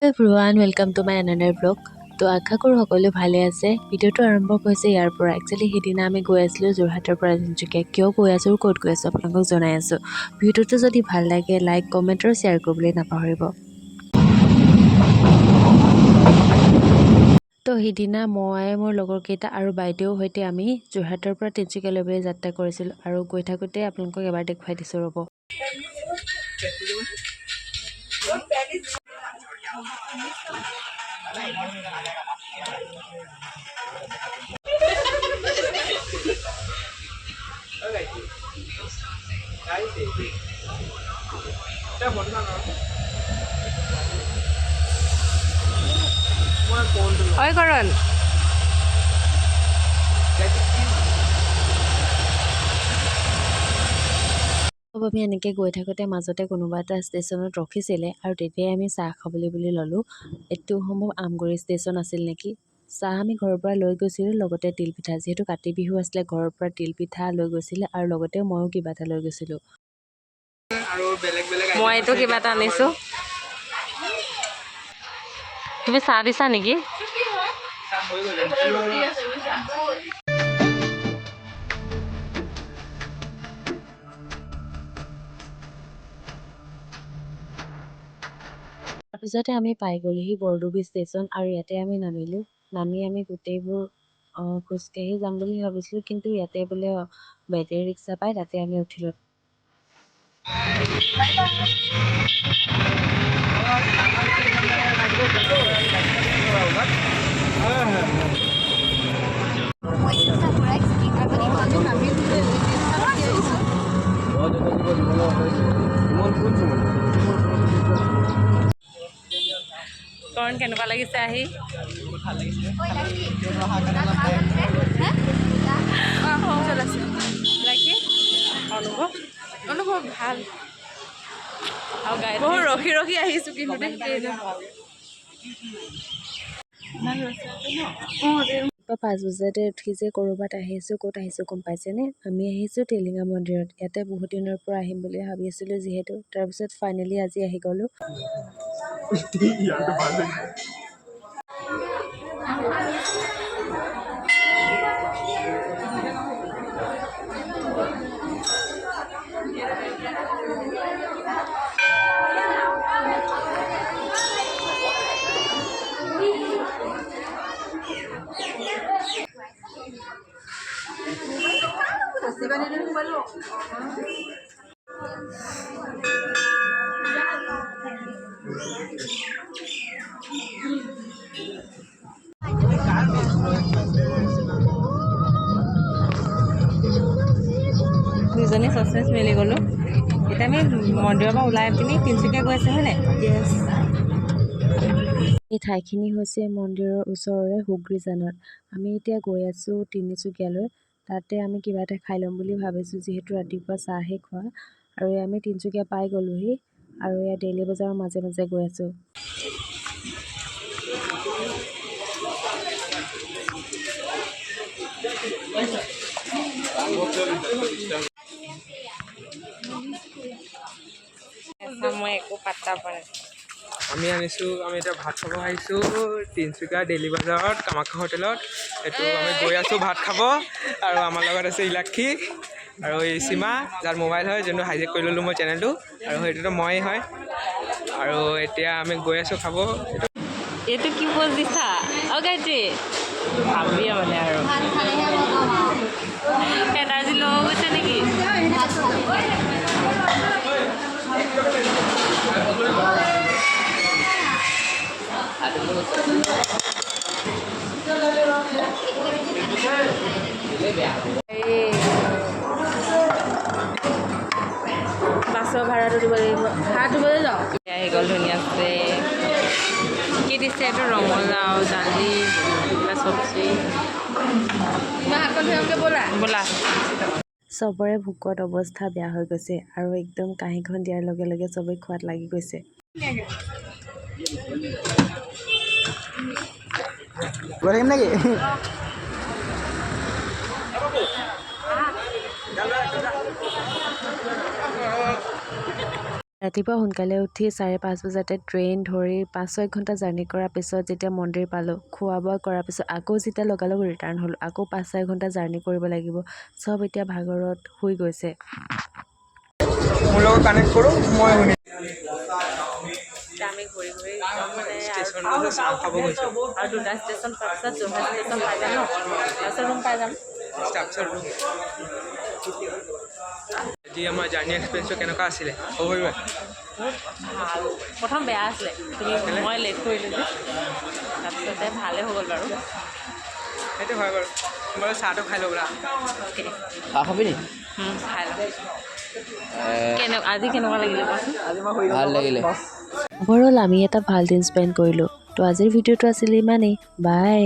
Everyone welcome to my another blog. তো আশা কৰোঁ সকলো ভালে আছে। ভিডিঅ'টো আৰম্ভ হৈছে ইয়াৰ পৰা। একচুৱেলি সেইদিনা আমি গৈ আছিলোঁ যোৰহাটৰ পৰা তিনিচুকীয়া। কিয় গৈ আছোঁ, ক'ত গৈ আছোঁ আপোনালোকক জনাই আছোঁ। ভিডিঅ'টো যদি ভাল লাগে লাইক কমেণ্ট আৰু শ্বেয়াৰ কৰিবলৈ নাপাহৰিব। তো সেইদিনা মই মোৰ লগৰকেইটা আৰু বাইদেউৰ সৈতে আমি যোৰহাটৰ পৰা তিনিচুকীয়ালৈ যাত্ৰা কৰিছিলোঁ আৰু গৈ থাকোঁতে আপোনালোকক এবাৰ দেখুৱাই দিছোঁ ৰ'ব। Oi Karan. আমি এনেকৈ গৈ থাকোঁতে মাজতে কোনোবা এটা ষ্টেচনত ৰখিছিলে আৰু তেতিয়াই আমি চাহ খাবলৈ বুলি ল'লোঁ। এইটো সম্ভৱ আমগুৰি ষ্টেচন আছিল নেকি। চাহ আমি ঘৰৰ পৰা লৈ গৈছিলোঁ, লগতে তিলপিঠা। যিহেতু কাতি বিহু আছিলে, ঘৰৰ পৰা তিলপিঠা লৈ গৈছিলে আৰু লগতে ময়ো কিবা এটা লৈ গৈছিলোঁ। মই এইটো কিবা এটা আনিছোঁ। তুমি চাহ দিছা নেকি? তাৰপিছতে আমি পাই গ'লোহি বৰডুবি ষ্টেচন আৰু ইয়াতে আমি নামিলোঁ। নামি আমি গোটেইবোৰ খোজকাঢ়ি যাম বুলি ভাবিছিলোঁ, কিন্তু ইয়াতে বোলে বেটেৰী ৰিক্সা পায়, তাতে আমি উঠিলোঁ। কাৰণ কেনেকুৱা লাগিছে আহি? অনুভৱ ভাল। আৰু ৰখি ৰখি আহিছোঁ কিন্তু ৰাতিপুৱা 5 বজাতে উঠি যে ক'ৰবাত আহিছোঁ, ক'ত আহিছোঁ গম পাইছেনে? আমি আহিছোঁ টিলিঙা মন্দিৰত। ইয়াতে বহুত দিনৰ পৰা আহিম বুলি ভাবি আছিলোঁ যিহেতু। তাৰপিছত ফাইনেলি আজি আহি গ'লোঁ। দুজনী চচপেচ মেলি গ'লোঁ। এতিয়া আমি মন্দিৰৰ পৰা ওলাই পিনি তিনিচুকীয়া গৈ আছোঁ হয় নাই? এই ঠাইখিনি হৈছে মন্দিৰৰ ওচৰৰে হুগ্ৰীজানত। আমি এতিয়া গৈ আছোঁ তিনিচুকীয়ালৈ। তাতে আমি কিবা এটা খাই ল'ম বুলি ভাবিছোঁ, যিহেতু ৰাতিপুৱা চাহে খোৱা। আৰু আমি তিনিচুকীয়া পাই গ'লোহি আৰু এয়া ডেইলি বজাৰৰ মাজে মাজে গৈ আছোঁ। মই একো পাত্তা পোৱা নাই। আমি এতিয়া ভাত খাব আহিছোঁ তিনিচুকীয়া ডেইলি বজাৰত কামাখ্যা হোটেলত। এইটো আমি গৈ আছোঁ ভাত খাব। আৰু আমাৰ লগত আছে ইলাক্ষী আৰু এই সীমা, যাৰ মোবাইল হয়, যোনটো হাইজেক কৰি ল'লোঁ মই চেনেলটো, আৰু সেইটোতো ময়ে হয়। আৰু এতিয়া আমি গৈ আছোঁ খাব। এইটো কি প'জ দিছা? অ' গায়ত্ৰী ভাবিয়ে মানে আৰু এনাৰ্জি ল' গৈছে নেকি? বাছৰ ভাড়াটো দিব লাগিব। ভাড়া দিবলৈ যাওঁ। আহি গ'ল ধুনীয়াছে। কি দিছে এইটো? ৰঙালাও, দালি, কিবা চব্জি। ব'লা। চবৰে ভোকত অৱস্থা বেয়া হৈ গৈছে আৰু একদম কাঁহীখন দিয়াৰ লগে লগে চবেই খোৱাত লাগি গৈছে। ৰাতিপুৱা সোনকালে উঠি 5:30 বজাতে ট্ৰেইন ধৰি 5-6 ঘণ্টা জাৰ্ণি কৰাৰ পিছত যেতিয়া মন্দিৰ পালোঁ, খোৱা বোৱা কৰাৰ পিছত আকৌ যেতিয়া লগালগ ৰিটাৰ্ণ হ'লোঁ, আকৌ 5-6 ঘণ্টা জাৰ্ণি কৰিব লাগিব। চব এতিয়া ভাগৰত শুই গৈছে। মোৰ লগত কানেক্ট কৰোঁ, মই শুনি আমি ঘূৰি ঘূৰি মানে ষ্টেচনতে চাহ খাব গৈছোঁ। আৰু 2টা ষ্টেচন পোৱাৰ পিছত যোৰহাট ষ্টেচন পাই যাম ন, তাৰপিছত ৰুম পাই যাম। Structure room. আজি আমাৰ জাৰ্ণি এক্সপিৰিয়েঞ্চটো কেনেকুৱা আছিলে ক'ব পাৰিবা? ভাল। প্ৰথম বেয়া আছিলে, মই লেট কৰিলোঁ যে, তাৰপিছতে ভালেই হৈ গ'ল বাৰু। সেইটো হয় বাৰু। তোমালোকে চাহটো খাই ল'ব ব'লা। চাহ খাবি নি? খাই লওঁ। আজি কেনেকুৱা লাগিলে কোৱাচোন? ভাল লাগিলে। অভাৰঅল আমি এটা ভাল দিন স্পেণ্ড কৰিলোঁ। তো আজিৰ ভিডিঅ'টো আছিলে ইমানেই। বাই।